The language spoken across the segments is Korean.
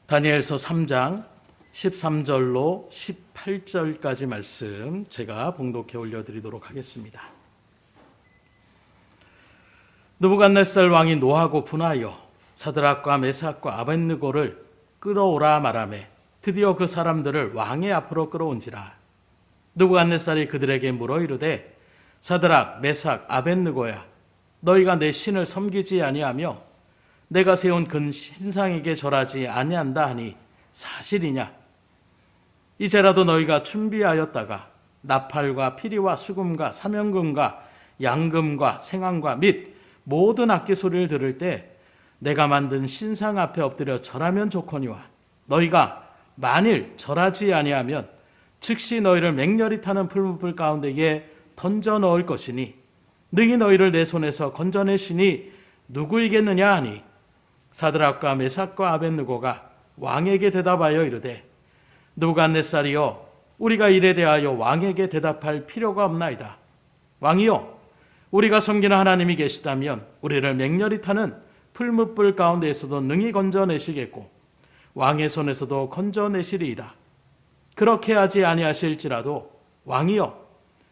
다니엘서 3장 13절로 18절까지 말씀 제가 봉독해 올려드리도록 하겠습니다. 느부갓네살 왕이 노하고 분하여 사드락과 메삭과 아벳느고를 끌어오라 말하매 드디어 그 사람들을 왕의 앞으로 끌어온지라. 느부갓네살이 그들에게 물어 이르되 사드락 메삭 아벳느고야, 너희가 내 신을 섬기지 아니하며 내가 세운 근 신상에게 절하지 아니한다 하니 사실이냐? 이제라도 너희가 준비하였다가 나팔과 피리와 수금과 사명금과 양금과 생황과 및 모든 악기 소리를 들을 때 내가 만든 신상 앞에 엎드려 절하면 좋거니와 너희가 만일 절하지 아니하면 즉시 너희를 맹렬히 타는 풀무불 가운데에 던져 넣을 것이니 능히 너희를 내 손에서 건져내시니 누구이겠느냐 하니 사드락과 메삭과 아벳느고가 왕에게 대답하여 이르되 느부갓네살이여, 우리가 이에 대하여 왕에게 대답할 필요가 없나이다. 왕이여, 우리가 섬기는 하나님이 계시다면 우리를 맹렬히 타는 풀무불 가운데에서도 능히 건져내시겠고 왕의 손에서도 건져내시리이다. 그렇게 하지 아니하실지라도 왕이여,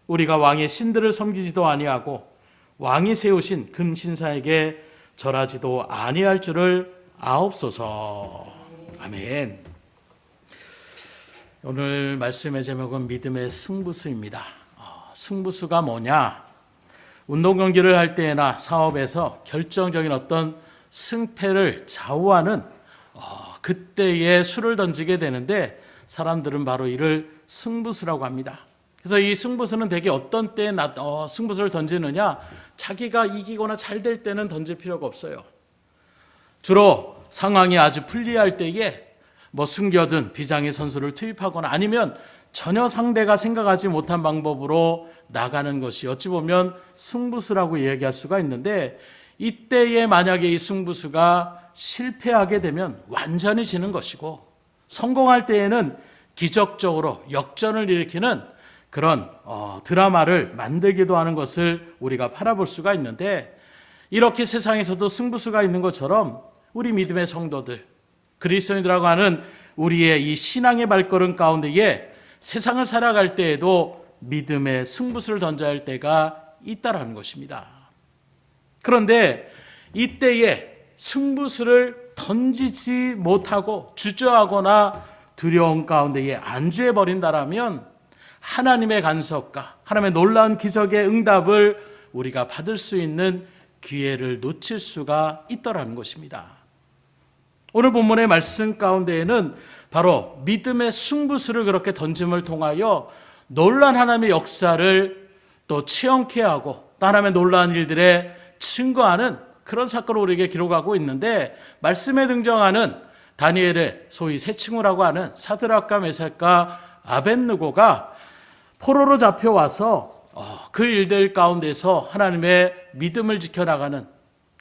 우리가 왕의 신들을 섬기지도 아니하고 왕이 세우신 금신사에게 절하지도 아니할 줄을 아옵소서. 아멘. 오늘 말씀의 제목은 믿음의 승부수입니다. 승부수가 뭐냐? 운동 경기를 할 때나 사업에서 결정적인 어떤 승패를 좌우하는 그때의 수를 던지게 되는데 사람들은 바로 이를 승부수라고 합니다. 그래서 이 승부수는 대개 어떤 때에 승부수를 던지느냐? 자기가 이기거나 잘 될 때는 던질 필요가 없어요. 주로 상황이 아주 불리할 때에 숨겨둔 비장의 선수를 투입하거나 아니면 전혀 상대가 생각하지 못한 방법으로 나가는 것이 어찌 보면 승부수라고 이야기할 수가 있는데, 이때에 만약에 이 승부수가 실패하게 되면 완전히 지는 것이고, 성공할 때에는 기적적으로 역전을 일으키는 그런 드라마를 만들기도 하는 것을 우리가 바라볼 수가 있는데, 이렇게 세상에서도 승부수가 있는 것처럼 우리 믿음의 성도들, 그리스도인이라고 하는 우리의 이 신앙의 발걸음 가운데에 세상을 살아갈 때에도 믿음의 승부수를 던져야 할 때가 있다라는 것입니다. 그런데 이때에 승부수를 던지지 못하고 주저하거나 두려움 가운데에 안주해 버린다라면 하나님의 간섭과 하나님의 놀라운 기적의 응답을 우리가 받을 수 있는 기회를 놓칠 수가 있더라는 것입니다. 오늘 본문의 말씀 가운데에는 바로 믿음의 승부수를 그렇게 던짐을 통하여 놀라운 하나님의 역사를 또 체험케 하고 또 하나님의 놀라운 일들에 증거하는 그런 사건을 우리에게 기록하고 있는데, 말씀에 등장하는 다니엘의 소위 세 친구라고 하는 사드락과 메삭과 아벳느고가 포로로 잡혀와서 그 일들 가운데서 하나님의 믿음을 지켜나가는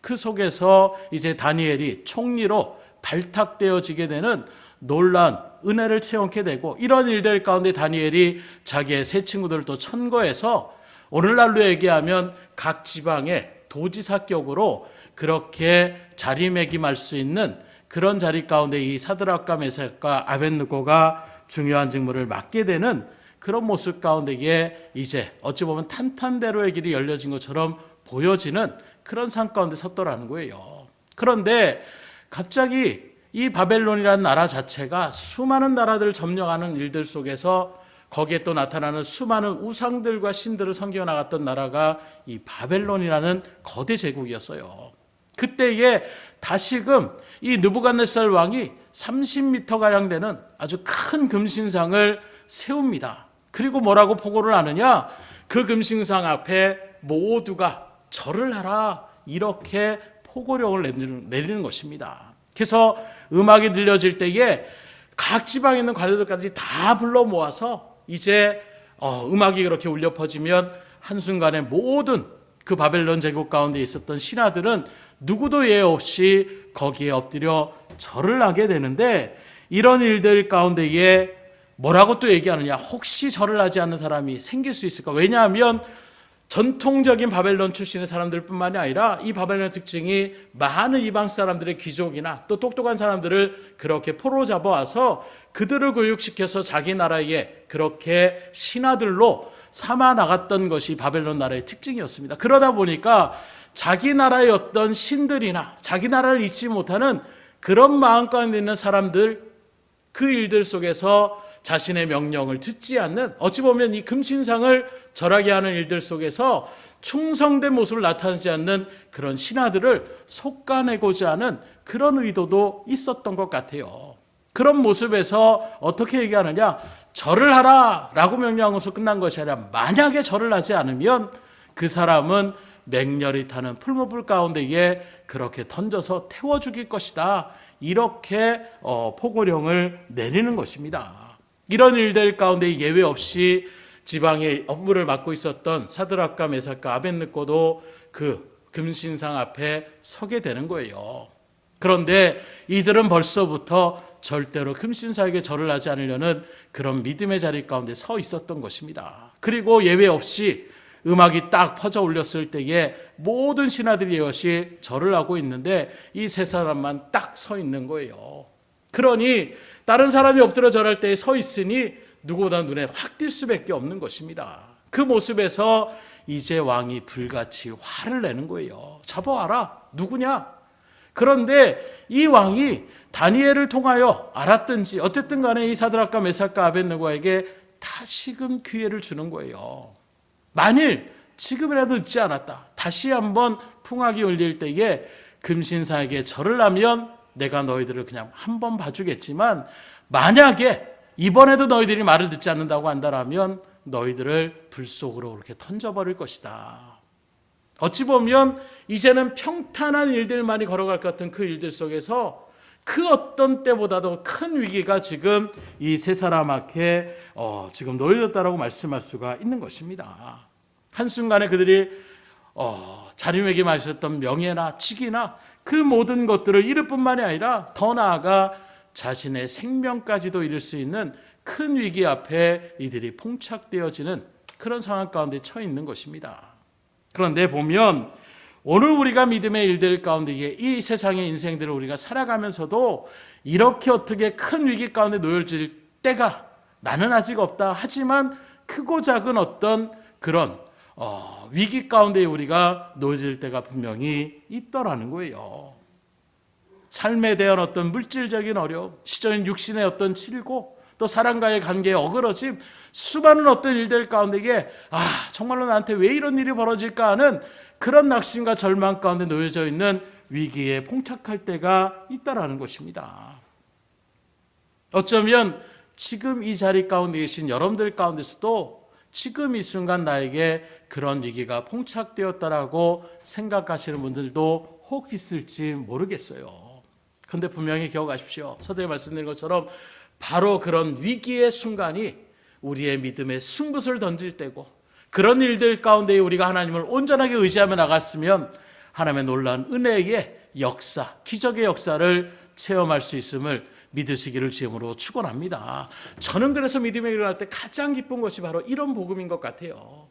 그 속에서 이제 다니엘이 총리로 발탁되어지게 되는 놀라운 은혜를 체험하게 되고, 이런 일들 가운데 다니엘이 자기의 세 친구들을 또 천거해서 오늘날로 얘기하면 각 지방의 도지사격으로 그렇게 자리매김할 수 있는 그런 자리 가운데 이 사드락과 메삭과 아벳느고가 중요한 직무를 맡게 되는 그런 모습 가운데에 이제 어찌 보면 탄탄대로의 길이 열려진 것처럼 보여지는 그런 상 가운데 섰더라는 거예요. 그런데 갑자기 이 바벨론이라는 나라 자체가 수많은 나라들을 점령하는 일들 속에서 거기에 또 나타나는 수많은 우상들과 신들을 섬겨 나갔던 나라가 이 바벨론이라는 거대 제국이었어요. 그때에 다시금 이 느부갓네살 왕이 30m가량 되는 아주 큰 금신상을 세웁니다. 그리고 뭐라고 포고를 하느냐? 그 금신상 앞에 모두가 절을 하라, 이렇게 포고령을 내리는 것입니다. 그래서 음악이 들려질 때에 각 지방에 있는 관료들까지 다 불러 모아서 이제 음악이 그렇게 울려 퍼지면 한순간에 모든 그 바벨론 제국 가운데 있었던 신하들은 누구도 예외 없이 거기에 엎드려 절을 하게 되는데, 이런 일들 가운데에 뭐라고 또 얘기하느냐? 혹시 절을 하지 않는 사람이 생길 수 있을까? 왜냐하면 전통적인 바벨론 출신의 사람들뿐만이 아니라 이 바벨론의 특징이 많은 이방 사람들의 귀족이나 또 똑똑한 사람들을 그렇게 포로 잡아와서 그들을 교육시켜서 자기 나라에 그렇게 신하들로 삼아 나갔던 것이 바벨론 나라의 특징이었습니다. 그러다 보니까 자기 나라의 어떤 신들이나 자기 나라를 잊지 못하는 그런 마음 가운데 있는 사람들, 그 일들 속에서 자신의 명령을 듣지 않는, 어찌 보면 이 금신상을 절하게 하는 일들 속에서 충성된 모습을 나타내지 않는 그런 신하들을 솎아내고자 하는 그런 의도도 있었던 것 같아요. 그런 모습에서 어떻게 얘기하느냐, 절을 하라 라고 명령하고서 끝난 것이 아니라 만약에 절을 하지 않으면 그 사람은 맹렬히 타는 풀무불 가운데에 그렇게 던져서 태워 죽일 것이다, 이렇게 포고령을 내리는 것입니다. 이런 일들 가운데 예외 없이 지방의 업무를 맡고 있었던 사드락과 메삭과 아벳느고도 그 금신상 앞에 서게 되는 거예요. 그런데 이들은 벌써부터 절대로 금신상에게 절을 하지 않으려는 그런 믿음의 자리 가운데 서 있었던 것입니다. 그리고 예외 없이 음악이 딱 퍼져 올렸을 때에 모든 신하들이 이것이 절을 하고 있는데 이 세 사람만 딱 서 있는 거예요. 그러니 다른 사람이 엎드려 절할 때에 서 있으니 누구보다 눈에 확 띌 수밖에 없는 것입니다. 그 모습에서 이제 왕이 불같이 화를 내는 거예요. 잡아와라. 누구냐? 그런데 이 왕이 다니엘을 통하여 알았든지 어쨌든 간에 이 사드락과 메삭과 아벳느고에게 다시금 기회를 주는 거예요. 만일 지금이라도 늦지 않았다, 다시 한번 풍악이 울릴 때에 금신상에게 절을 하면 내가 너희들을 그냥 한번 봐주겠지만, 만약에 이번에도 너희들이 말을 듣지 않는다고 한다면 너희들을 불 속으로 그렇게 던져버릴 것이다. 어찌 보면 이제는 평탄한 일들만이 걸어갈 것 같은 그 일들 속에서 그 어떤 때보다도 큰 위기가 지금 이 세 사람 앞에 지금 놓여졌다라고 말씀할 수가 있는 것입니다. 한순간에 그들이 자리매김 하셨던 명예나 직이나 그 모든 것들을 잃을 뿐만이 아니라 더 나아가 자신의 생명까지도 잃을 수 있는 큰 위기 앞에 이들이 봉착되어지는 그런 상황 가운데 처해 있는 것입니다. 그런데 보면 오늘 우리가 믿음의 일들 가운데 이 세상의 인생들을 우리가 살아가면서도 이렇게 어떻게 큰 위기 가운데 놓여질 때가 나는 아직 없다. 하지만 크고 작은 어떤 그런 위기 가운데 우리가 놓여질 때가 분명히 있더라는 거예요. 삶에 대한 어떤 물질적인 어려움, 시적인 육신의 어떤 칠고, 또 사람과의 관계의 어그러짐, 수많은 어떤 일들 가운데에 정말로 나한테 왜 이런 일이 벌어질까 하는 그런 낙심과 절망 가운데 놓여져 있는 위기에 봉착할 때가 있다라는 것입니다. 어쩌면 지금 이 자리 가운데 계신 여러분들 가운데서도 지금 이 순간 나에게 그런 위기가 봉착되었다라고 생각하시는 분들도 혹 있을지 모르겠어요. 그런데 분명히 기억하십시오. 서두에 말씀드린 것처럼 바로 그런 위기의 순간이 우리의 믿음의 승부수를 던질 때고, 그런 일들 가운데 우리가 하나님을 온전하게 의지하며 나갔으면 하나님의 놀라운 은혜의 역사, 기적의 역사를 체험할 수 있음을 믿으시기를 주님으로 축원합니다. 저는 그래서 믿음에 일어날 때 가장 기쁜 것이 바로 이런 복음인 것 같아요.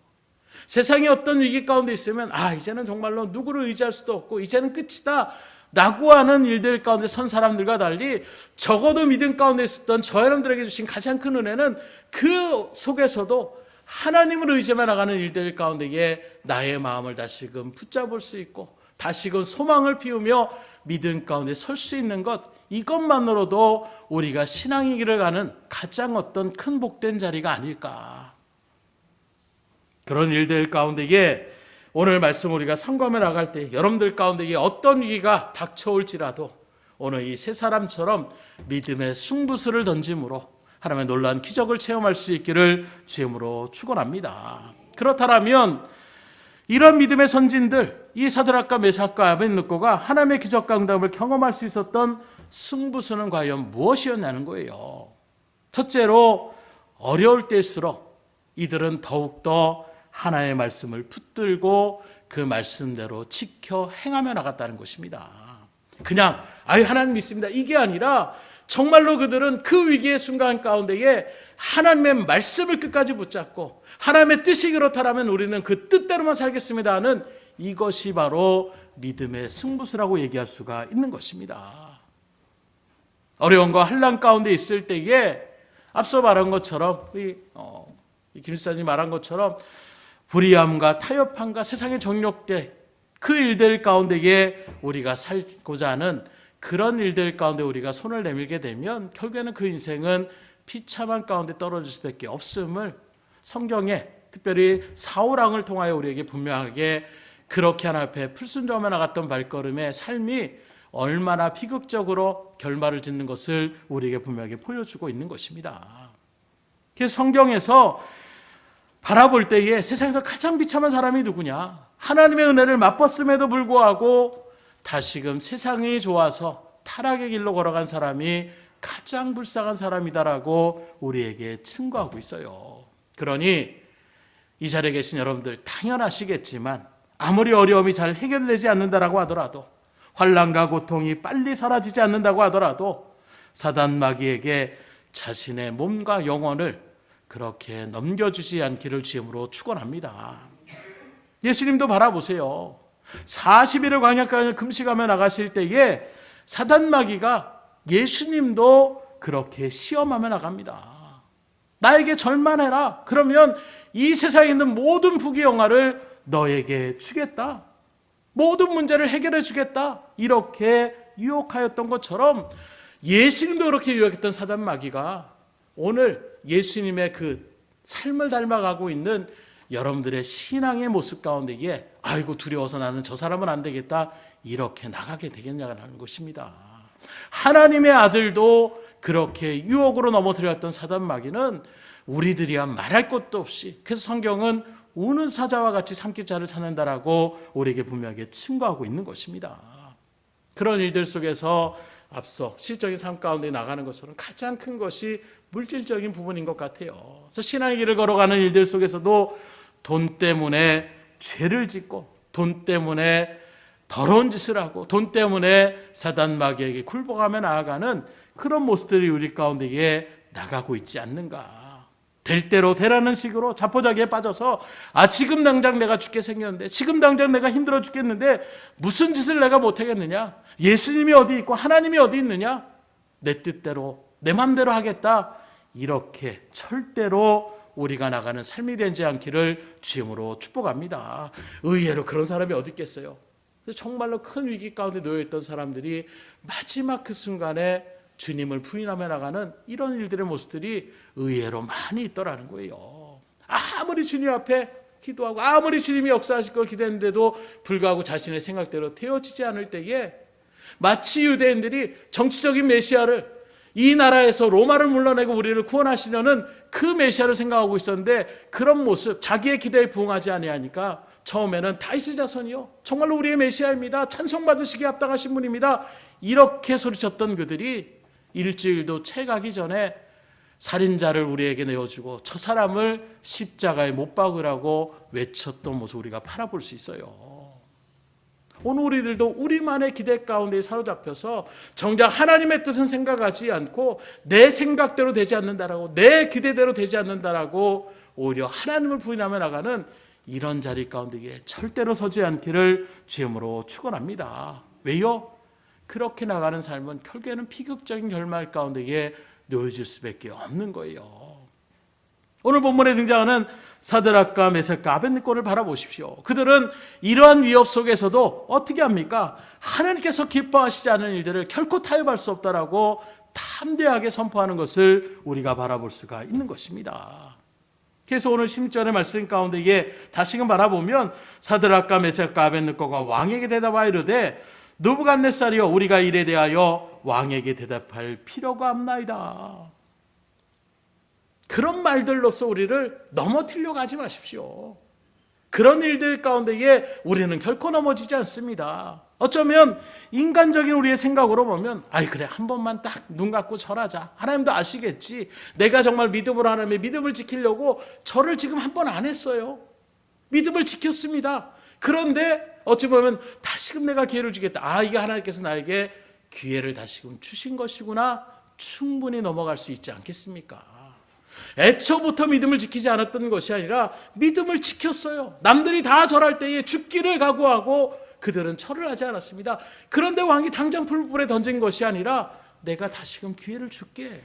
세상에 어떤 위기 가운데 있으면 이제는 정말로 누구를 의지할 수도 없고 이제는 끝이다 라고 하는 일들 가운데 선 사람들과 달리, 적어도 믿음 가운데 있었던 저 여러분들에게 주신 가장 큰 은혜는 그 속에서도 하나님을 의지하며 나가는 일들 가운데에 나의 마음을 다시금 붙잡을 수 있고 다시금 소망을 피우며 믿음 가운데 설 수 있는 것, 이것만으로도 우리가 신앙의 길을 가는 가장 어떤 큰 복된 자리가 아닐까. 그런 일들 가운데에 오늘 말씀 우리가 상고하며 나갈 때 여러분들 가운데에 어떤 위기가 닥쳐올지라도 오늘 이 세 사람처럼 믿음의 승부수를 던짐으로 하나님의 놀라운 기적을 체험할 수 있기를 주님으로 축원합니다. 그렇다면 이런 믿음의 선진들, 이 사드락과 메삭과 아벳느고가 하나님의 기적과 응답을 경험할 수 있었던 승부수는 과연 무엇이었냐는 거예요. 첫째로 어려울 때일수록 이들은 더욱더 하나님의 말씀을 붙들고 그 말씀대로 지켜 행하며 나갔다는 것입니다. 그냥 하나님 믿습니다 이게 아니라 정말로 그들은 그 위기의 순간 가운데에 하나님의 말씀을 끝까지 붙잡고 하나님의 뜻이 그렇다면 우리는 그 뜻대로만 살겠습니다 하는 이것이 바로 믿음의 승부수라고 얘기할 수가 있는 것입니다. 어려움과 환난 가운데 있을 때에 앞서 말한 것처럼 김 목사님 말한 것처럼 불의함과 타협함과 세상의 정욕대 그 일들 가운데에 우리가 살고자 하는 그런 일들 가운데 우리가 손을 내밀게 되면 결국에는 그 인생은 비참한 가운데 떨어질 수밖에 없음을 성경에 특별히 사울왕을 통하여 우리에게 분명하게 그렇게 하나님 앞에 불순종하며 나갔던 발걸음의 삶이 얼마나 비극적으로 결말을 짓는 것을 우리에게 분명하게 보여주고 있는 것입니다. 그래서 성경에서 바라볼 때에 세상에서 가장 비참한 사람이 누구냐? 하나님의 은혜를 맛봤음에도 불구하고 다시금 세상이 좋아서 타락의 길로 걸어간 사람이 가장 불쌍한 사람이다라고 우리에게 충고하고 있어요. 그러니 이 자리에 계신 여러분들 당연하시겠지만 아무리 어려움이 잘 해결되지 않는다라고 하더라도 환난과 고통이 빨리 사라지지 않는다고 하더라도 사단 마귀에게 자신의 몸과 영혼을 그렇게 넘겨주지 않기를 주님으로 축원합니다. 예수님도 바라보세요. 40일을 광야까지 금식하며 나가실 때에 사단 마귀가 예수님도 그렇게 시험하며 나갑니다. 나에게 절만해라. 그러면 이 세상에 있는 모든 부귀영화를 너에게 주겠다. 모든 문제를 해결해 주겠다. 이렇게 유혹하였던 것처럼 예수님도 그렇게 유혹했던 사단 마귀가 오늘 예수님의 그 삶을 닮아가고 있는 여러분들의 신앙의 모습 가운데에 아이고 두려워서 나는 저 사람은 안 되겠다 이렇게 나가게 되겠냐는 것입니다. 하나님의 아들도 그렇게 유혹으로 넘어뜨렸던 사단 마귀는 우리들이야 말할 것도 없이 그래서 성경은 우는 사자와 같이 삼킬자를 찾는다라고 우리에게 분명하게 충고하고 있는 것입니다. 그런 일들 속에서 앞서 실적인 삶 가운데 나가는 것처럼 가장 큰 것이 물질적인 부분인 것 같아요. 그래서 신앙의 길을 걸어가는 일들 속에서도 돈 때문에 죄를 짓고 돈 때문에 더러운 짓을 하고 돈 때문에 사단 마귀에게 굴복하며 나아가는 그런 모습들이 우리 가운데에 나가고 있지 않는가. 될 대로 되라는 식으로 자포자기에 빠져서 지금 당장 내가 죽게 생겼는데 지금 당장 내가 힘들어 죽겠는데 무슨 짓을 내가 못하겠느냐. 예수님이 어디 있고 하나님이 어디 있느냐. 내 뜻대로 내 맘대로 하겠다. 이렇게 절대로 우리가 나가는 삶이 되지 않기를 주님으로 축복합니다. 의외로 그런 사람이 어디 있겠어요. 정말로 큰 위기 가운데 놓여있던 사람들이 마지막 그 순간에 주님을 부인하며 나가는 이런 일들의 모습들이 의외로 많이 있더라는 거예요. 아무리 주님 앞에 기도하고 아무리 주님이 역사하실 걸 기대했는데도 불구하고 자신의 생각대로 되어지지 않을 때에 마치 유대인들이 정치적인 메시아를 이 나라에서 로마를 물러내고 우리를 구원하시려는 그 메시아를 생각하고 있었는데 그런 모습 자기의 기대에 부응하지 아니하니까 처음에는 다윗의 자손이요 정말로 우리의 메시아입니다. 찬송받으시기에 합당하신 분입니다. 이렇게 소리쳤던 그들이 일주일도 채 가기 전에 살인자를 우리에게 내어주고 저 사람을 십자가에 못 박으라고 외쳤던 모습 우리가 바라볼 수 있어요. 오늘 우리들도 우리만의 기대 가운데 사로잡혀서 정작 하나님의 뜻은 생각하지 않고 내 생각대로 되지 않는다라고 내 기대대로 되지 않는다라고 오히려 하나님을 부인하며 나가는 이런 자리 가운데에 절대로 서지 않기를 주님으로 축원합니다. 왜요? 그렇게 나가는 삶은 결국에는 비극적인 결말 가운데에 놓여질 수밖에 없는 거예요. 오늘 본문에 등장하는 사드락과 메삭과 아벳느고를 바라보십시오. 그들은 이러한 위협 속에서도 어떻게 합니까? 하나님께서 기뻐하시지 않은 일들을 결코 타협할 수 없다라고 담대하게 선포하는 것을 우리가 바라볼 수가 있는 것입니다. 그래서 오늘 16절의 말씀 가운데에 다시금 바라보면 사드락과 메삭과 아벳느고가 왕에게 대답하여 이르되 느부갓네살이여 우리가 이에 대하여 왕에게 대답할 필요가 없나이다. 그런 말들로서 우리를 넘어뜨리려고 하지 마십시오. 그런 일들 가운데에 우리는 결코 넘어지지 않습니다. 어쩌면 인간적인 우리의 생각으로 보면 그래 한 번만 딱 눈 감고 절하자. 하나님도 아시겠지. 내가 정말 믿음으로 하나님의 믿음을 지키려고 절을 지금 한 번 안 했어요. 믿음을 지켰습니다. 그런데 어찌 보면 다시금 내가 기회를 주겠다. 이게 하나님께서 나에게 기회를 다시금 주신 것이구나. 충분히 넘어갈 수 있지 않겠습니까? 애초부터 믿음을 지키지 않았던 것이 아니라 믿음을 지켰어요. 남들이 다 절할 때에 죽기를 각오하고 그들은 절을 하지 않았습니다. 그런데 왕이 당장 풀불에 던진 것이 아니라 내가 다시금 기회를 줄게.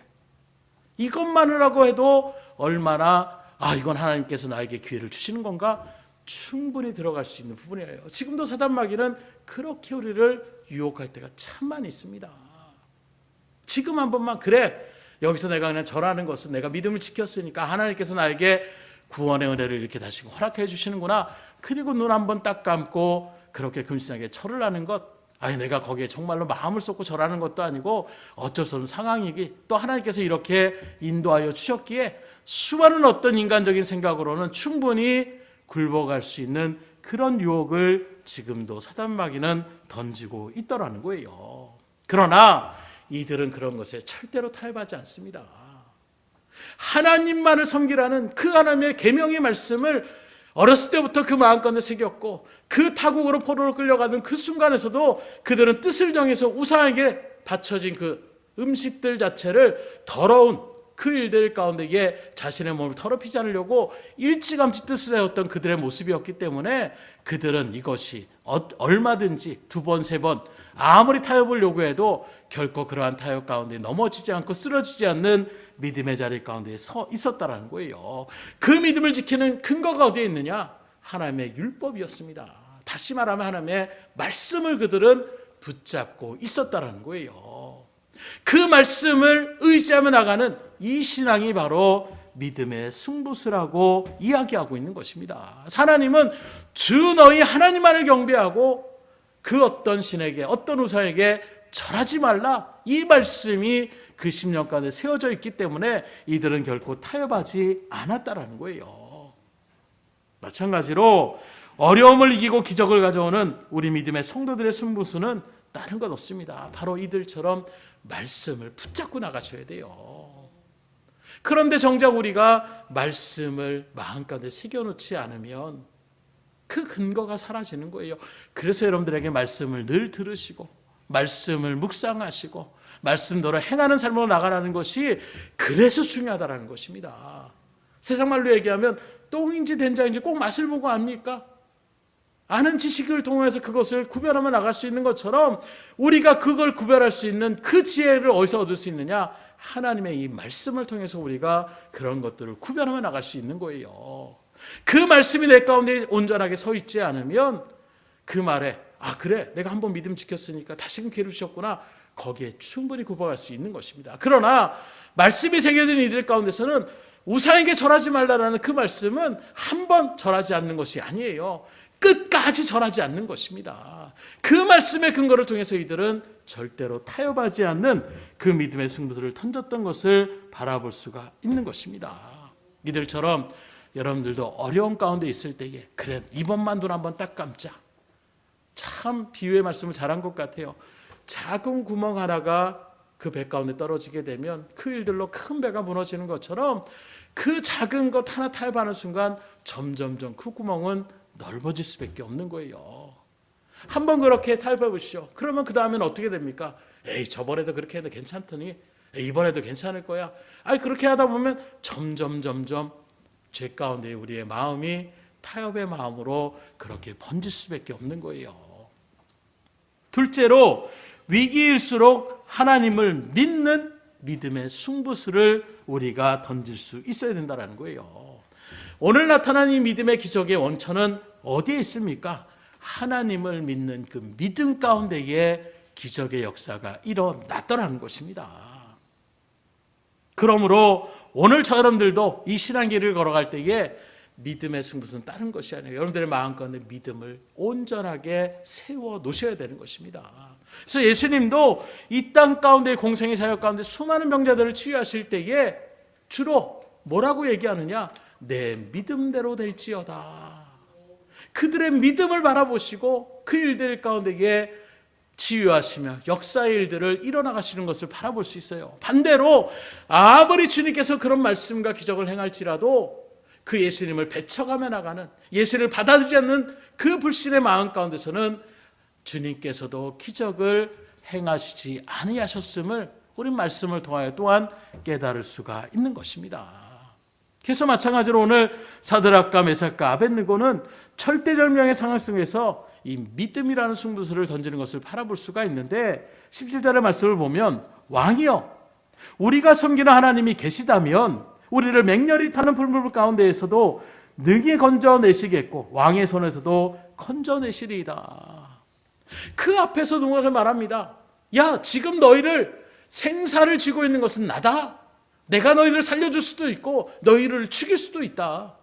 이것만이라고 해도 얼마나 이건 하나님께서 나에게 기회를 주시는 건가? 충분히 들어갈 수 있는 부분이에요. 지금도 사단 마귀는 그렇게 우리를 유혹할 때가 참 많이 있습니다. 지금 한 번만 그래. 여기서 내가 그냥 절하는 것은 내가 믿음을 지켰으니까 하나님께서 나에게 구원의 은혜를 이렇게 다시 허락해 주시는구나. 그리고 눈 한번 딱 감고 그렇게 금신하게 절을 하는 것. 내가 거기에 정말로 마음을 쏟고 절하는 것도 아니고 어쩔 수 없는 상황이기 또 하나님께서 이렇게 인도하여 주셨기에 수많은 어떤 인간적인 생각으로는 충분히 굴복할 수 있는 그런 유혹을 지금도 사단 마귀는 던지고 있더라는 거예요. 그러나 이들은 그런 것에 절대로 타협하지 않습니다. 하나님만을 섬기라는 그 하나님의 계명의 말씀을 어렸을 때부터 그 마음가운데 새겼고 그 타국으로 포로로 끌려가는 그 순간에서도 그들은 뜻을 정해서 우상에게 바쳐진 그 음식들 자체를 더러운 그 일들 가운데에 자신의 몸을 더럽히지 않으려고 일찌감치 뜻을 세웠던 그들의 모습이었기 때문에 그들은 이것이 얼마든지 두 번, 세 번 아무리 타협을 요구해도 결코 그러한 타협 가운데 넘어지지 않고 쓰러지지 않는 믿음의 자리 가운데 서 있었다라는 거예요. 그 믿음을 지키는 근거가 어디에 있느냐? 하나님의 율법이었습니다. 다시 말하면 하나님의 말씀을 그들은 붙잡고 있었다라는 거예요. 그 말씀을 의지하며 나가는 이 신앙이 바로 믿음의 승부수라고 이야기하고 있는 것입니다. 하나님은 주 너희 하나님만을 경배하고 그 어떤 신에게 어떤 우상에게 절하지 말라. 이 말씀이 그 10년 가운데 세워져 있기 때문에 이들은 결코 타협하지 않았다라는 거예요. 마찬가지로 어려움을 이기고 기적을 가져오는 우리 믿음의 성도들의 승부수는 다른 것 없습니다. 바로 이들처럼 말씀을 붙잡고 나가셔야 돼요. 그런데 정작 우리가 말씀을 마음 가운데 새겨놓지 않으면 그 근거가 사라지는 거예요. 그래서 여러분들에게 말씀을 늘 들으시고 말씀을 묵상하시고 말씀대로 행하는 삶으로 나가라는 것이 그래서 중요하다는 것입니다. 세상 말로 얘기하면 똥인지 된장인지 꼭 맛을 보고 압니까? 아는 지식을 통해서 그것을 구별하며 나갈 수 있는 것처럼 우리가 그걸 구별할 수 있는 그 지혜를 어디서 얻을 수 있느냐? 하나님의 이 말씀을 통해서 우리가 그런 것들을 구별하며 나갈 수 있는 거예요. 그 말씀이 내 가운데 온전하게 서 있지 않으면 그 말에 그래 내가 한번 믿음 지켰으니까 다시금 기회를 주셨구나. 거기에 충분히 굽어갈 수 있는 것입니다. 그러나 말씀이 새겨진 이들 가운데서는 우상에게 절하지 말라라는 그 말씀은 한 번 절하지 않는 것이 아니에요. 끝까지 절하지 않는 것입니다. 그 말씀의 근거를 통해서 이들은 절대로 타협하지 않는 그 믿음의 승부들을 던졌던 것을 바라볼 수가 있는 것입니다. 이들처럼 여러분들도 어려운 가운데 있을 때에 그래 이번만 눈 한번 딱 감자. 참 비유의 말씀을 잘한 것 같아요. 작은 구멍 하나가 그 배 가운데 떨어지게 되면 그 일들로 큰 배가 무너지는 것처럼 그 작은 것 하나 타협하는 순간 점점점 그 구멍은 넓어질 수밖에 없는 거예요. 한번 그렇게 타협해 보시죠. 그러면 그 다음에는 어떻게 됩니까? 저번에도 그렇게 해도 괜찮더니 이번에도 괜찮을 거야. 그렇게 하다 보면 점점 죄 가운데 우리의 마음이 타협의 마음으로 그렇게 번질 수밖에 없는 거예요. 둘째로 위기일수록 하나님을 믿는 믿음의 승부수를 우리가 던질 수 있어야 된다는 거예요. 오늘 나타난 이 믿음의 기적의 원천은 어디에 있습니까? 하나님을 믿는 그 믿음 가운데에 기적의 역사가 일어났더라는 것입니다. 그러므로 오늘 저 여러분들도 이 신앙길을 걸어갈 때에 믿음의 승부수는 다른 것이 아니에요. 여러분들의 마음 가운데 믿음을 온전하게 세워 놓으셔야 되는 것입니다. 그래서 예수님도 이 땅 가운데 공생의 사역 가운데 수많은 병자들을 치유하실 때에 주로 뭐라고 얘기하느냐? 내 믿음대로 될지어다. 그들의 믿음을 바라보시고 그 일들 가운데에 치유하시며 역사의 일들을 일어나가시는 것을 바라볼 수 있어요. 반대로 아무리 주님께서 그런 말씀과 기적을 행할지라도 그 예수님을 배척하며 나가는, 예수를 받아들이지 않는 그 불신의 마음 가운데서는 주님께서도 기적을 행하시지 아니하셨음을 우리 말씀을 통하여 또한 깨달을 수가 있는 것입니다. 그래서 마찬가지로 오늘 사드락과 메삭과 아벳느고는 절대절명의 상황 속에서 이 믿음이라는 승부수를 던지는 것을 바라볼 수가 있는데 17절의 말씀을 보면 왕이여 우리가 섬기는 하나님이 계시다면 우리를 맹렬히 타는 불물 가운데에서도 능히 건져내시겠고 왕의 손에서도 건져내시리이다. 그 앞에서 누군가 말합니다. 야, 지금 너희를 생사를 쥐고 있는 것은 나다. 내가 너희를 살려줄 수도 있고 너희를 죽일 수도 있다.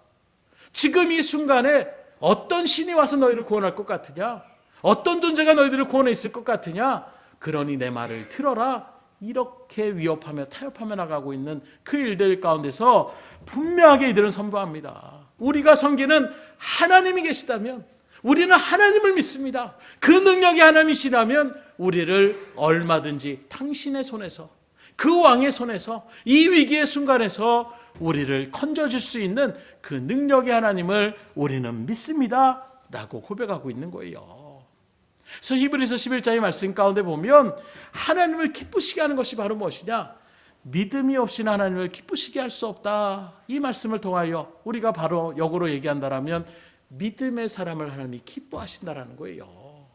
지금 이 순간에 어떤 신이 와서 너희를 구원할 것 같으냐? 어떤 존재가 너희들을 구원해 있을 것 같으냐? 그러니 내 말을 들어라. 이렇게 위협하며 타협하며 나가고 있는 그 일들 가운데서 분명하게 이들은 선포합니다. 우리가 섬기는 하나님이 계시다면, 우리는 하나님을 믿습니다. 그 능력이 하나님이시라면 우리를 얼마든지 당신의 손에서, 그 왕의 손에서, 이 위기의 순간에서 우리를 건져줄 수 있는 그 능력의 하나님을 우리는 믿습니다 라고 고백하고 있는 거예요. 그래서 히브리서 11장의 말씀 가운데 보면 하나님을 기쁘시게 하는 것이 바로 무엇이냐? 믿음이 없이는 하나님을 기쁘시게 할 수 없다. 이 말씀을 통하여 우리가 바로 역으로 얘기한다면 믿음의 사람을 하나님이 기뻐하신다라는 거예요.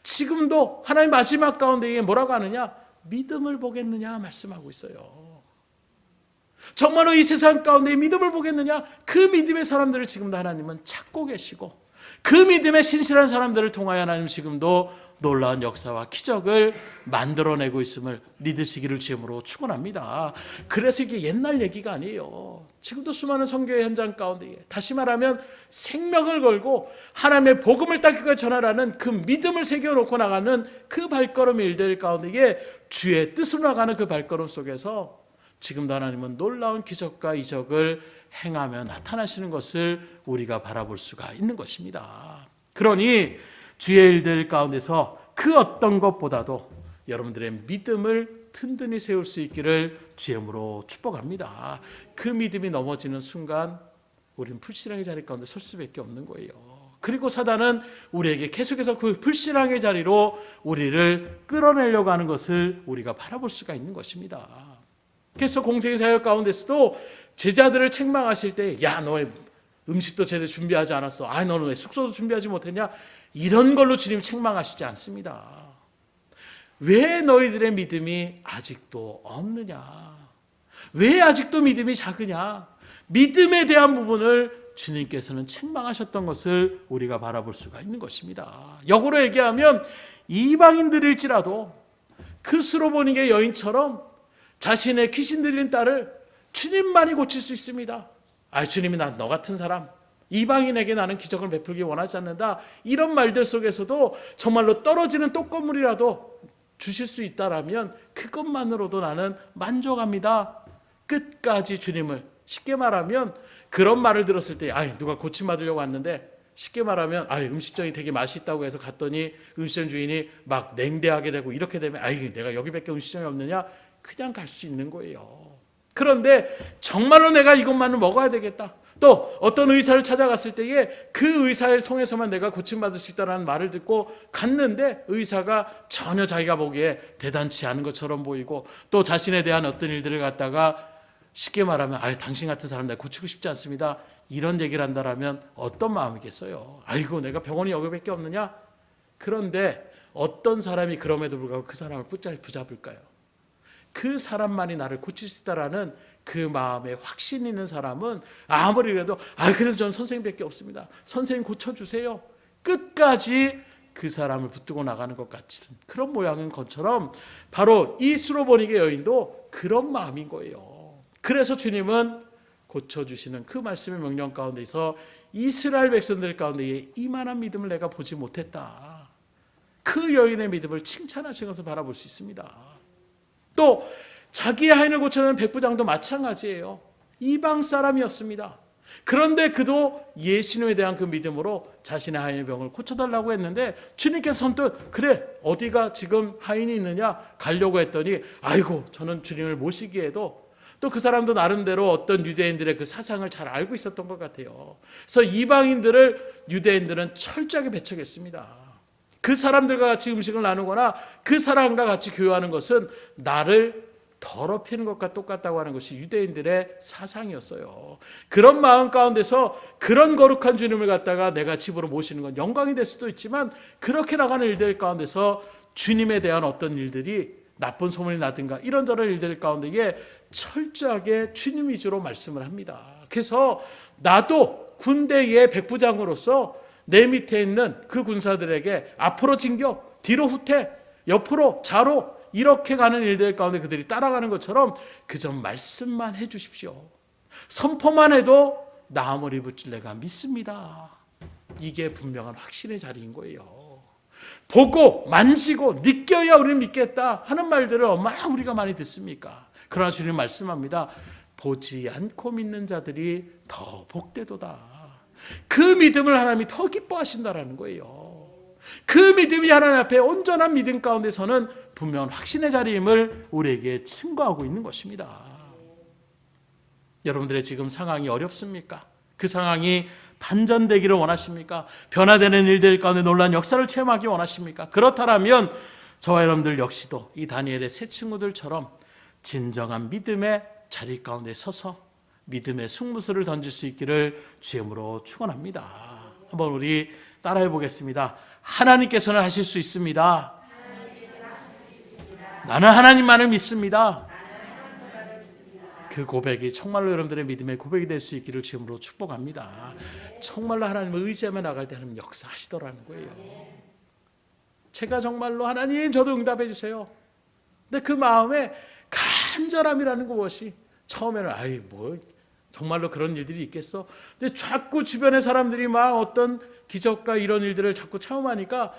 지금도 하나님 마지막 가운데 뭐라고 하느냐? 믿음을 보겠느냐 말씀하고 있어요. 정말로 이 세상 가운데 믿음을 보겠느냐? 그 믿음의 사람들을 지금도 하나님은 찾고 계시고 그 믿음에 신실한 사람들을 통하여 하나님 지금도 놀라운 역사와 기적을 만들어내고 있음을 믿으시기를 주님으로 축원합니다. 그래서 이게 옛날 얘기가 아니에요. 지금도 수많은 선교의 현장 가운데 다시 말하면 생명을 걸고 하나님의 복음을 따뜻하게 전하라는 그 믿음을 새겨놓고 나가는 그 발걸음 일들 가운데 주의 뜻으로 나가는 그 발걸음 속에서 지금도 하나님은 놀라운 기적과 이적을 행하며 나타나시는 것을 우리가 바라볼 수가 있는 것입니다. 그러니 주의 일들 가운데서 그 어떤 것보다도 여러분들의 믿음을 든든히 세울 수 있기를 주의 이름으로 축복합니다. 그 믿음이 넘어지는 순간 우리는 불신앙의 자리 가운데 설 수밖에 없는 거예요. 그리고 사단은 우리에게 계속해서 그 불신앙의 자리로 우리를 끌어내려고 하는 것을 우리가 바라볼 수가 있는 것입니다. 그래서 공생의 사역 가운데서도 제자들을 책망하실 때, 야, 너 음식도 제대로 준비하지 않았어. 아, 너는 왜 숙소도 준비하지 못했냐? 이런 걸로 주님 책망하시지 않습니다. 왜 너희들의 믿음이 아직도 없느냐? 왜 아직도 믿음이 작으냐? 믿음에 대한 부분을 주님께서는 책망하셨던 것을 우리가 바라볼 수가 있는 것입니다. 역으로 얘기하면 이방인들일지라도 그 수로보니게 여인처럼 자신의 귀신 들린 딸을 주님만이 고칠 수 있습니다. 아, 주님이 너 같은 사람, 이방인에게 나는 기적을 베풀기 원하지 않는다. 이런 말들 속에서도 정말로 떨어지는 떡고물이라도 주실 수 있다라면 그것만으로도 나는 만족합니다. 끝까지 주님을, 쉽게 말하면 그런 말을 들었을 때, 누가 고침받으려고 왔는데 쉽게 말하면 음식점이 되게 맛있다고 해서 갔더니 음식점 주인이 막 냉대하게 되고 이렇게 되면 내가 여기밖에 음식점이 없느냐? 그냥 갈 수 있는 거예요. 그런데 정말로 내가 이것만은 먹어야 되겠다. 또 어떤 의사를 찾아갔을 때에 그 의사를 통해서만 내가 고침받을 수 있다는 말을 듣고 갔는데 의사가 전혀 자기가 보기에 대단치 않은 것처럼 보이고 또 자신에 대한 어떤 일들을 갖다가 쉽게 말하면 당신 같은 사람 내가 고치고 싶지 않습니다. 이런 얘기를 한다라면 어떤 마음이겠어요? 아이고 내가 병원이 여기밖에 없느냐? 그런데 어떤 사람이 그럼에도 불구하고 그 사람을 붙잡을까요? 그 사람만이 나를 고칠 수 있다라는 그 마음에 확신 있는 사람은 아무리 그래도 그래도 저는 선생님밖에 없습니다. 선생님 고쳐주세요. 끝까지 그 사람을 붙들고 나가는 것 같은 그런 모양인 것처럼 바로 이 수로보니게 여인도 그런 마음인 거예요. 그래서 주님은 고쳐주시는 그 말씀의 명령 가운데서 이스라엘 백성들 가운데 이만한 믿음을 내가 보지 못했다. 그 여인의 믿음을 칭찬하신 것을 바라볼 수 있습니다. 또 자기의 하인을 고쳐낸 백부장도 마찬가지예요. 이방 사람이었습니다. 그런데 그도 예수님에 대한 그 믿음으로 자신의 하인의 병을 고쳐달라고 했는데 주님께서 선뜻 그래 어디가 지금 하인이 있느냐 가려고 했더니 저는 주님을 모시기에도 또 그 사람도 나름대로 어떤 유대인들의 그 사상을 잘 알고 있었던 것 같아요. 그래서 이방인들을 유대인들은 철저하게 배척했습니다. 그 사람들과 같이 음식을 나누거나 그 사람과 같이 교류하는 것은 나를 더럽히는 것과 똑같다고 하는 것이 유대인들의 사상이었어요. 그런 마음 가운데서 그런 거룩한 주님을 갖다가 내가 집으로 모시는 건 영광이 될 수도 있지만, 그렇게 나가는 일들 가운데서 주님에 대한 어떤 일들이 나쁜 소문이 나든가 이런저런 일들 가운데에 철저하게 주님 위주로 말씀을 합니다. 그래서 나도 군대의 백부장으로서 내 밑에 있는 그 군사들에게 앞으로 진격, 뒤로 후퇴, 옆으로 좌로 이렇게 가는 일들 가운데 그들이 따라가는 것처럼 그저 말씀만 해 주십시오. 선포만 해도 나음을 입을 줄 내가 믿습니다. 이게 분명한 확신의 자리인 거예요. 보고 만지고 느껴야 우리는 믿겠다 하는 말들을 얼마나 우리가 많이 듣습니까? 그러나 주님 말씀합니다. 보지 않고 믿는 자들이 더 복되도다. 그 믿음을 하나님이 더 기뻐하신다라는 거예요. 그 믿음이 하나님 앞에 온전한 믿음 가운데서는 분명한 확신의 자리임을 우리에게 증거하고 있는 것입니다. 여러분들의 지금 상황이 어렵습니까? 그 상황이 반전되기를 원하십니까? 변화되는 일들 가운데 놀라운 역사를 체험하기 원하십니까? 그렇다면 저와 여러분들 역시도 이 다니엘의 세 친구들처럼 진정한 믿음의 자리 가운데 서서 믿음의 승부수를 던질 수 있기를 주님으로 축원합니다. 한번 우리 따라해 보겠습니다. 하나님께서는 하실 수 있습니다. 나는 하나님만을 믿습니다. 그 고백이 정말로 여러분들의 믿음의 고백이 될 수 있기를 주님으로 축복합니다. 정말로 하나님을 의지하며 나갈 때 하나님 역사하시더라는 거예요. 제가 정말로 하나님 저도 응답해 주세요. 근데 그 마음에 간절함이라는 것이 처음에는 정말로 그런 일들이 있겠어. 근데 자꾸 주변의 사람들이 막 어떤 기적과 이런 일들을 자꾸 체험하니까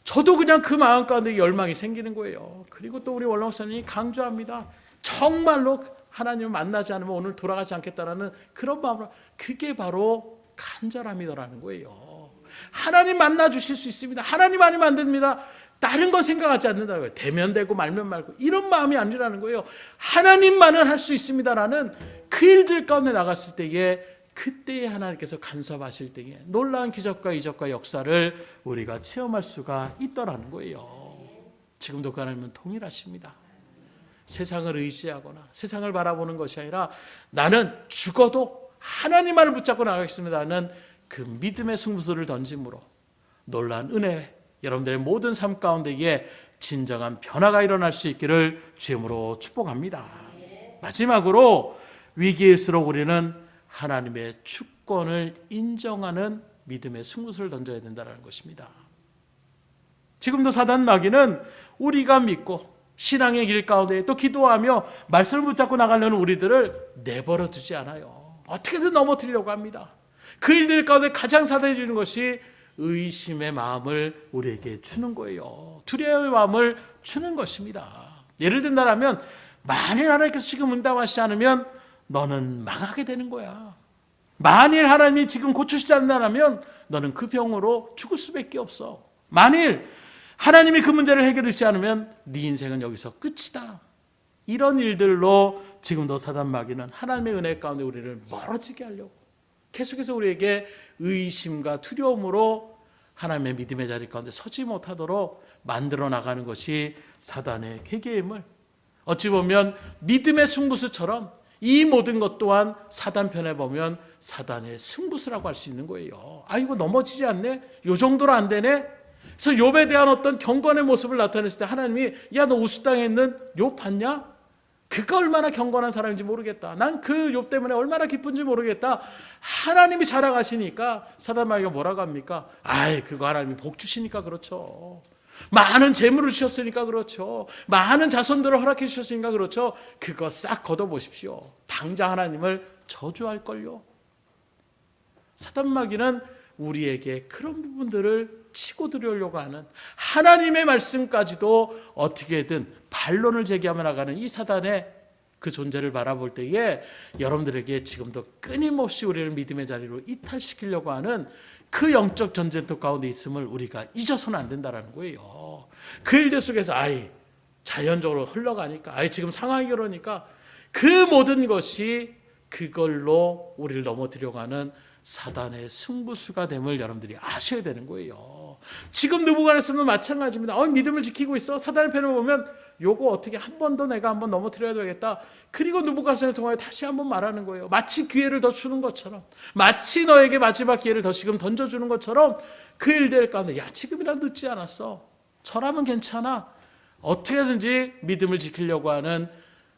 저도 그냥 그 마음 가운데 열망이 생기는 거예요. 그리고 또 우리 원로 목사님이 강조합니다. 정말로 하나님을 만나지 않으면 오늘 돌아가지 않겠다라는 그런 마음으로, 그게 바로 간절함이더라는 거예요. 하나님 만나 주실 수 있습니다. 하나님 아니면 안 됩니다. 다른 거 생각하지 않는다는 거예요. 되면 되고 말면 말고 이런 마음이 아니라는 거예요. 하나님만은 할 수 있습니다라는 그 일들 가운데 나갔을 때에 그때에 하나님께서 간섭하실 때에 놀라운 기적과 이적과 역사를 우리가 체험할 수가 있더라는 거예요. 지금도 그 하나님은 동일하십니다. 세상을 의지하거나 세상을 바라보는 것이 아니라 나는 죽어도 하나님만을 붙잡고 나가겠습니다는 그 믿음의 승부수를 던짐으로 놀라운 은혜, 여러분들의 모든 삶 가운데에 진정한 변화가 일어날 수 있기를 주님으로 축복합니다. 마지막으로 위기일수록 우리는 하나님의 주권을 인정하는 믿음의 승부수를 던져야 된다는 것입니다. 지금도 사단 마귀는 우리가 믿고 신앙의 길 가운데 또 기도하며 말씀을 붙잡고 나가려는 우리들을 내버려 두지 않아요. 어떻게든 넘어뜨리려고 합니다. 그 일들 가운데 가장 사단이 주는 것이 의심의 마음을 우리에게 주는 거예요. 두려움의 마음을 주는 것입니다. 예를 든다면 만일 하나님께서 지금 응답하시지 않으면 너는 망하게 되는 거야. 만일 하나님이 지금 고치시지 않는다면 너는 그 병으로 죽을 수밖에 없어. 만일 하나님이 그 문제를 해결해 주지 않으면 네 인생은 여기서 끝이다. 이런 일들로 지금도 사단 마귀는 하나님의 은혜 가운데 우리를 멀어지게 하려고 계속해서 우리에게 의심과 두려움으로 하나님의 믿음의 자리 가운데 서지 못하도록 만들어 나가는 것이 사단의 계계임을, 어찌 보면 믿음의 승부수처럼 이 모든 것 또한 사단 편에 보면 사단의 승부수라고 할 수 있는 거예요. 이거 넘어지지 않네? 요 정도로 안 되네? 그래서 욥에 대한 어떤 경건의 모습을 나타냈을 때 하나님이 야, 너 우수땅에 있는 욥 봤냐? 그가 얼마나 경건한 사람인지 모르겠다. 난 그 욥 때문에 얼마나 기쁜지 모르겠다. 하나님이 자랑하시니까 사단 마귀가 뭐라고 합니까? 그거 하나님이 복 주시니까 그렇죠. 많은 재물을 주셨으니까 그렇죠. 많은 자손들을 허락해 주셨으니까 그렇죠. 그거 싹 걷어보십시오. 당장 하나님을 저주할걸요. 사단 마귀는 우리에게 그런 부분들을 치고 들어오려고 하는, 하나님의 말씀까지도 어떻게든 반론을 제기하며 나가는 이 사단의 그 존재를 바라볼 때에 여러분들에게 지금도 끊임없이 우리를 믿음의 자리로 이탈시키려고 하는 그 영적 전쟁터 가운데 있음을 우리가 잊어서는 안 된다는 거예요. 그 일들 속에서 자연적으로 흘러가니까, 지금 상황이 그러니까 그 모든 것이 그걸로 우리를 넘어뜨려고 하는 사단의 승부수가 됨을 여러분들이 아셔야 되는 거예요. 지금 느부갓네살도 마찬가지입니다. 믿음을 지키고 있어. 사단의 편을 보면 요거 어떻게 한 번 더 내가 한번 넘어뜨려야 되겠다. 그리고 느부갓네살을 통하여 다시 한번 말하는 거예요. 마치 기회를 더 주는 것처럼, 마치 너에게 마지막 기회를 더 지금 던져주는 것처럼 그 일들 가운데 지금이라도 늦지 않았어. 저라면 괜찮아. 어떻게든지 믿음을 지키려고 하는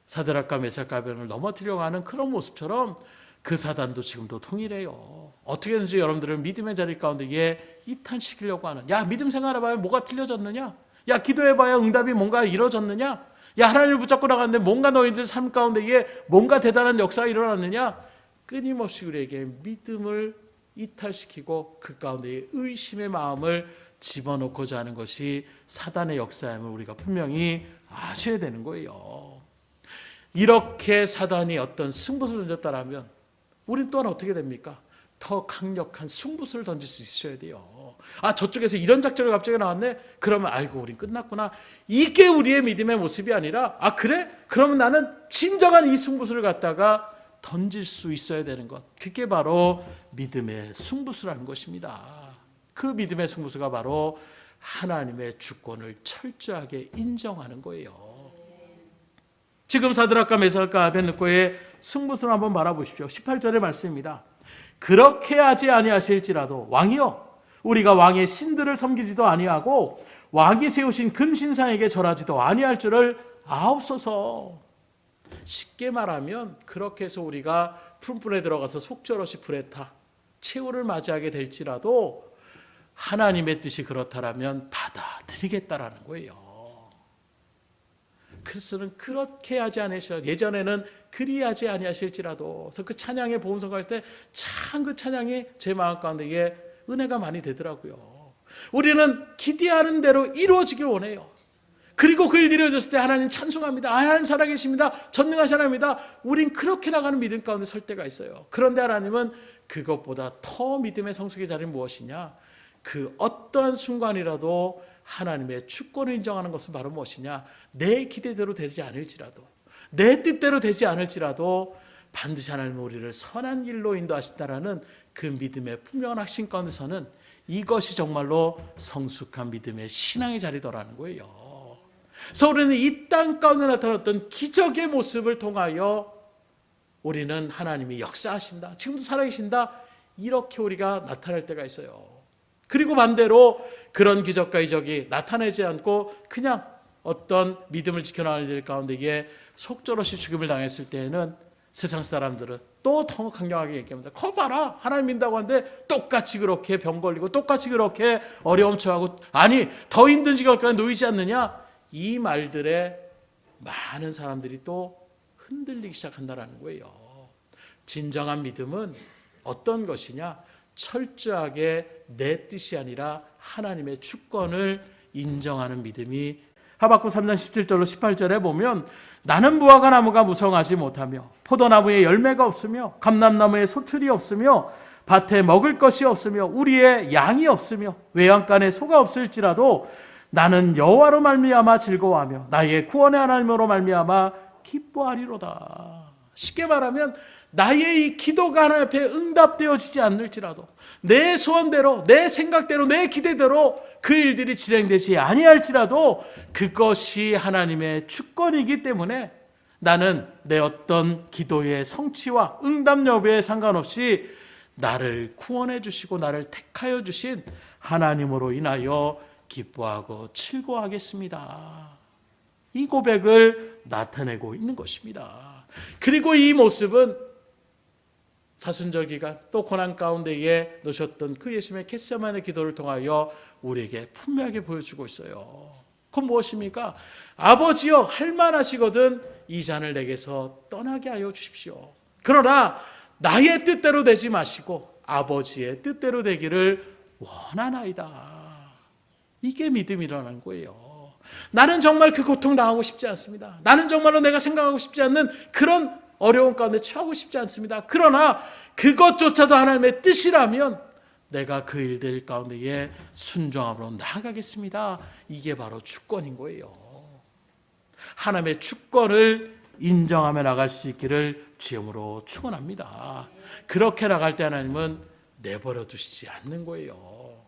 사드락과 메삭과 아벤을 넘어뜨려고 하는 그런 모습처럼 그 사단도 지금도 동일해요. 어떻게든지 여러분들을 믿음의 자리 가운데 이탈시키려고 하는, 믿음 생활해봐야 뭐가 틀려졌느냐? 기도해봐야 응답이 뭔가 이루어졌느냐? 하나님을 붙잡고 나갔는데 뭔가 너희들 삶 가운데 뭔가 대단한 역사가 일어났느냐? 끊임없이 우리에게 믿음을 이탈시키고 그 가운데 의심의 마음을 집어넣고자 하는 것이 사단의 역사임을 우리가 분명히 아셔야 되는 거예요. 이렇게 사단이 어떤 승부수를 던졌다라면 우린 또한 어떻게 됩니까? 더 강력한 승부수를 던질 수 있어야 돼요. 저쪽에서 이런 작전이 갑자기 나왔네? 그러면 우린 끝났구나. 이게 우리의 믿음의 모습이 아니라 그래? 그러면 나는 진정한 이 승부수를 갖다가 던질 수 있어야 되는 것. 그게 바로 믿음의 승부수라는 것입니다. 그 믿음의 승부수가 바로 하나님의 주권을 철저하게 인정하는 거예요. 지금 사드락과 메삭과 아벳느고의 승부수를 한번 바라보십시오. 18절의 말씀입니다. 그렇게 하지 아니하실지라도 왕이여, 우리가 왕의 신들을 섬기지도 아니하고 왕이 세우신 금신상에게 절하지도 아니할 줄을 아옵소서. 쉽게 말하면 그렇게 해서 우리가 푸른불에 들어가서 속절없이 불에 타 최후를 맞이하게 될지라도 하나님의 뜻이 그렇다라면 받아들이겠다라는 거예요. 그리스도는 그렇게 하지 아니하실지라도, 예전에는 그리하지 아니하실지라도, 그래서 그 찬양의 보험성가 했을 때 참 그 찬양이 제 마음 가운데 은혜가 많이 되더라고요. 우리는 기대하는 대로 이루어지길 원해요. 그리고 그 일들이 이루어졌을 때 하나님 찬송합니다. 하나님 살아계십니다. 전능하신 하나님입니다. 우린 그렇게 나가는 믿음 가운데 설 때가 있어요. 그런데 하나님은 그것보다 더 믿음의 성숙의 자리는 무엇이냐? 그 어떠한 순간이라도 하나님의 주권을 인정하는 것은 바로 무엇이냐? 내 기대대로 되지 않을지라도, 내 뜻대로 되지 않을지라도 반드시 하나님은 우리를 선한 길로 인도하신다라는 그 믿음의 분명한 확신 가운데서는 이것이 정말로 성숙한 믿음의 신앙의 자리더라는 거예요. 그래서 우리는 이 땅 가운데 나타났던 기적의 모습을 통하여 우리는 하나님이 역사하신다, 지금도 살아계신다, 이렇게 우리가 나타날 때가 있어요. 그리고 반대로 그런 기적과 이적이 나타나지 않고 그냥 어떤 믿음을 지켜나가는 일 가운데 속절없이 죽임을 당했을 때에는 세상 사람들은 또 더 강력하게 얘기합니다. 거 봐라, 하나님 믿다고 하는데 똑같이 그렇게 병 걸리고 똑같이 그렇게 어려움 처하고, 더 힘든 지경까지 놓이지 않느냐? 이 말들에 많은 사람들이 또 흔들리기 시작한다는 거예요. 진정한 믿음은 어떤 것이냐? 철저하게 내 뜻이 아니라 하나님의 주권을 인정하는 믿음이, 하박국 3장 17절로 18절에 보면 나는 무화과 나무가 무성하지 못하며 포도나무에 열매가 없으며 감람나무에 소출이 없으며 밭에 먹을 것이 없으며 우리의 양이 없으며 외양간에 소가 없을지라도 나는 여호와로 말미암아 즐거워하며 나의 구원의 하나님으로 말미암아 기뻐하리로다. 쉽게 말하면 나의 이 기도가 하나님 앞에 응답되어지지 않을지라도, 내 소원대로, 내 생각대로, 내 기대대로 그 일들이 진행되지 아니할지라도 그것이 하나님의 주권이기 때문에 나는 내 어떤 기도의 성취와 응답 여부에 상관없이 나를 구원해 주시고 나를 택하여 주신 하나님으로 인하여 기뻐하고 즐거워하겠습니다. 이 고백을 나타내고 있는 것입니다. 그리고 이 모습은 사순절 기간 또 고난 가운데에 놓으셨던 그 예수님의 겟세마네 기도를 통하여 우리에게 분명하게 보여주고 있어요. 그건 무엇입니까? 아버지여, 할만하시거든 이 잔을 내게서 떠나게 하여 주십시오. 그러나 나의 뜻대로 되지 마시고 아버지의 뜻대로 되기를 원하나이다. 이게 믿음이라는 거예요. 나는 정말 그 고통 당하고 싶지 않습니다. 나는 정말로 내가 생각하고 싶지 않는 그런 어려운 가운데 처하고 싶지 않습니다. 그러나 그것조차도 하나님의 뜻이라면 내가 그 일들 가운데에 순종함으로 나아가겠습니다. 이게 바로 주권인 거예요. 하나님의 주권을 인정하며 나갈 수 있기를 주님으로 축원합니다. 그렇게 나갈 때 하나님은 내버려 두시지 않는 거예요.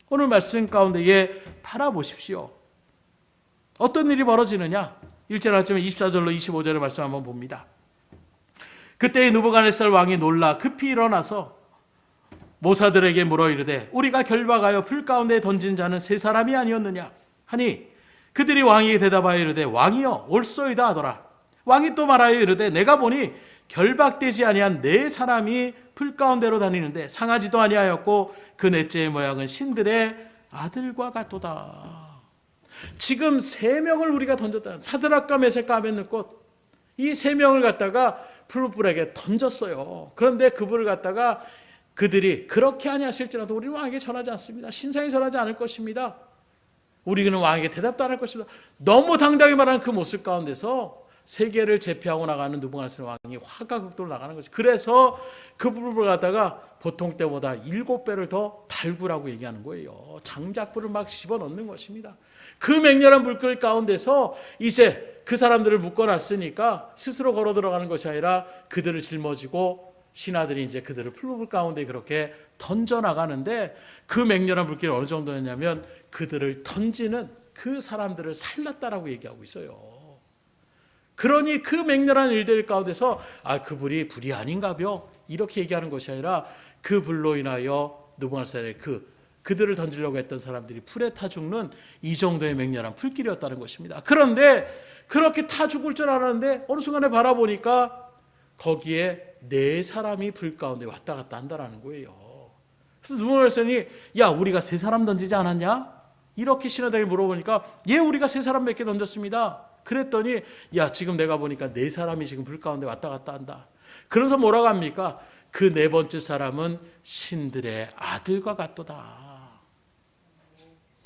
오늘 말씀 가운데에 바라보십시오. 어떤 일이 벌어지느냐? 1절 말씀 24절로 25절의 말씀 한번 봅니다. 그때 느부갓네살 왕이 놀라 급히 일어나서 모사들에게 물어 이르되 우리가 결박하여 불 가운데 던진 자는 세 사람이 아니었느냐 하니 그들이 왕에게 대답하여 이르되 왕이여 옳소이다 하더라. 왕이 또 말하여 이르되 내가 보니 결박되지 아니한 네 사람이 불 가운데로 다니는데 상하지도 아니하였고 그 넷째의 모양은 신들의 아들과 같도다. 지금 세 명을 우리가 던졌다. 사드락과 메삭과 아벳느고 이 세 명을 갖다가 불불에게 던졌어요. 그런데 그 불을 갖다가 그들이 그렇게 아니하실지라도 우리는 왕에게 전하지 않습니다. 신상에 전하지 않을 것입니다. 우리는 왕에게 대답도 안 할 것입니다. 너무 당당히 말하는 그 모습 가운데서 세계를 제패하고 나가는 느부갓네살 왕이 화가 극도로 나가는 거죠. 그래서 그 불을 갖다가 보통 때보다 7배를 더 달구라고 얘기하는 거예요. 장작불을 막 집어넣는 것입니다. 그 맹렬한 불길 가운데서 이제 그 사람들을 묶어놨으니까 스스로 걸어 들어가는 것이 아니라 그들을 짊어지고 신하들이 이제 그들을 풀불 가운데 그렇게 던져나가는데 그 맹렬한 불길이 어느 정도였냐면 그들을 던지는 그 사람들을 살랐다라고 얘기하고 있어요. 그러니 그 맹렬한 일들 가운데서 그 불이 아닌가벼 이렇게 얘기하는 것이 아니라 그 불로 인하여 느부갓네살의 그들을 던지려고 했던 사람들이 불에 타 죽는 이 정도의 맹렬한 불길이었다는 것입니다. 그런데 그렇게 타 죽을 줄 알았는데 어느 순간에 바라보니까 거기에 네 사람이 불 가운데 왔다 갔다 한다라는 거예요. 그래서 느부갓네살이 야 우리가 세 사람 던지지 않았냐? 이렇게 신하들에게 물어보니까 예 우리가 세 사람 몇 개 던졌습니다. 그랬더니 야 지금 내가 보니까 네 사람이 지금 불 가운데 왔다 갔다 한다. 그러면서 뭐라고 합니까? 그 네 번째 사람은 신들의 아들과 같도다.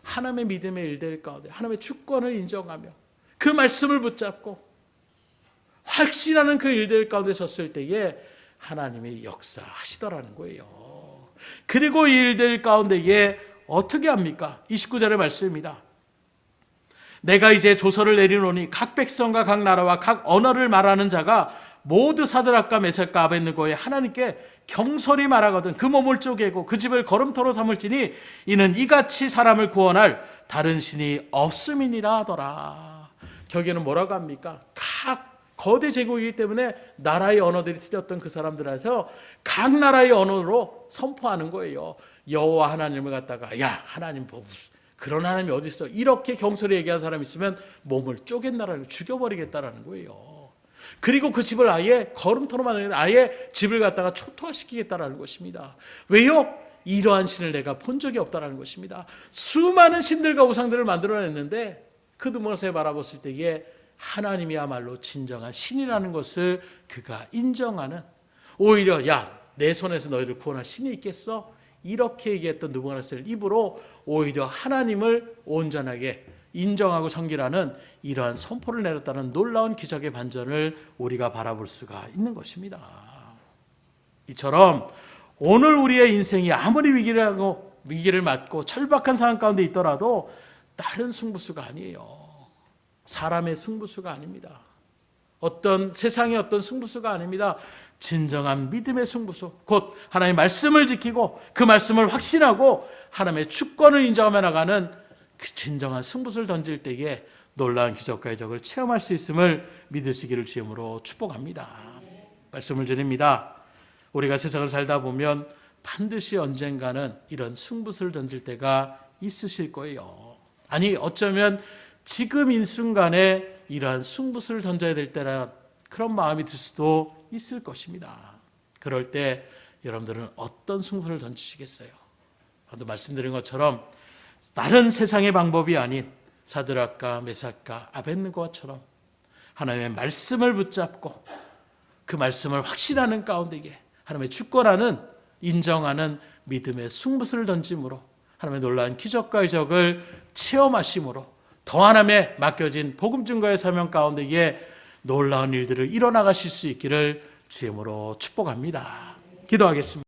하나님의 믿음의 일들 가운데 하나님의 주권을 인정하며 그 말씀을 붙잡고 확신하는 그 일들 가운데 섰을 때에 하나님의 역사하시더라는 거예요. 그리고 이 일들 가운데에 어떻게 합니까? 29절의 말씀입니다. 내가 이제 조서를 내리노니 각 백성과 각 나라와 각 언어를 말하는 자가 모두 사드락과 메삭과 아벳느고에 하나님께 경솔히 말하거든 그 몸을 쪼개고 그 집을 거름터로 삼을지니 이는 이같이 사람을 구원할 다른 신이 없음이니라 하더라. 거기에는 뭐라고 합니까? 각 거대 제국이기 때문에 나라의 언어들이 틀렸던 그 사람들에서 각 나라의 언어로 선포하는 거예요. 여호와 하나님을 갖다가 야 하나님 그런 하나님이 어디 있어? 이렇게 경솔히 얘기한 사람이 있으면 몸을 쪼갠다라는 죽여버리겠다라는 거예요. 그리고 그 집을 아예 거름터로 만들겠다. 아예 집을 갖다가 초토화시키겠다라는 것입니다. 왜요? 이러한 신을 내가 본 적이 없다라는 것입니다. 수많은 신들과 우상들을 만들어냈는데 그 느부갓네살을 바라봤을 때에 하나님이야말로 진정한 신이라는 것을 그가 인정하는 오히려 야 내 손에서 너희를 구원할 신이 있겠어? 이렇게 얘기했던 느부갓네살 입으로 오히려 하나님을 온전하게 인정하고 섬기라는 이러한 선포를 내렸다는 놀라운 기적의 반전을 우리가 바라볼 수가 있는 것입니다. 이처럼 오늘 우리의 인생이 아무리 위기를 맞고 절박한 상황 가운데 있더라도 다른 승부수가 아니에요. 사람의 승부수가 아닙니다. 어떤 세상의 어떤 승부수가 아닙니다. 진정한 믿음의 승부수, 곧 하나님의 말씀을 지키고 그 말씀을 확신하고 하나님의 주권을 인정하며 나가는 그 진정한 승부수를 던질 때에 놀라운 기적과 이적을 체험할 수 있음을 믿으시기를 주님으로 축복합니다. 말씀을 드립니다. 우리가 세상을 살다 보면 반드시 언젠가는 이런 승부수를 던질 때가 있으실 거예요. 아니 어쩌면 지금 이 순간에 이러한 승부수를 던져야 될 때라 그런 마음이 들 수도 있을 것입니다. 그럴 때 여러분들은 어떤 승부를 던지시겠어요? 아까 말씀드린 것처럼 다른 세상의 방법이 아닌 사드락과 메삭과 아벳느고처럼 하나님의 말씀을 붙잡고 그 말씀을 확신하는 가운데에 하나님의 주권하는 인정하는 믿음의 승부수를 던짐으로 하나님의 놀라운 기적과 이적을 체험하심으로 더 하나님의 맡겨진 복음 증거의 사명 가운데에 놀라운 일들을 이뤄나가실 수 있기를 주님으로 축복합니다. 기도하겠습니다.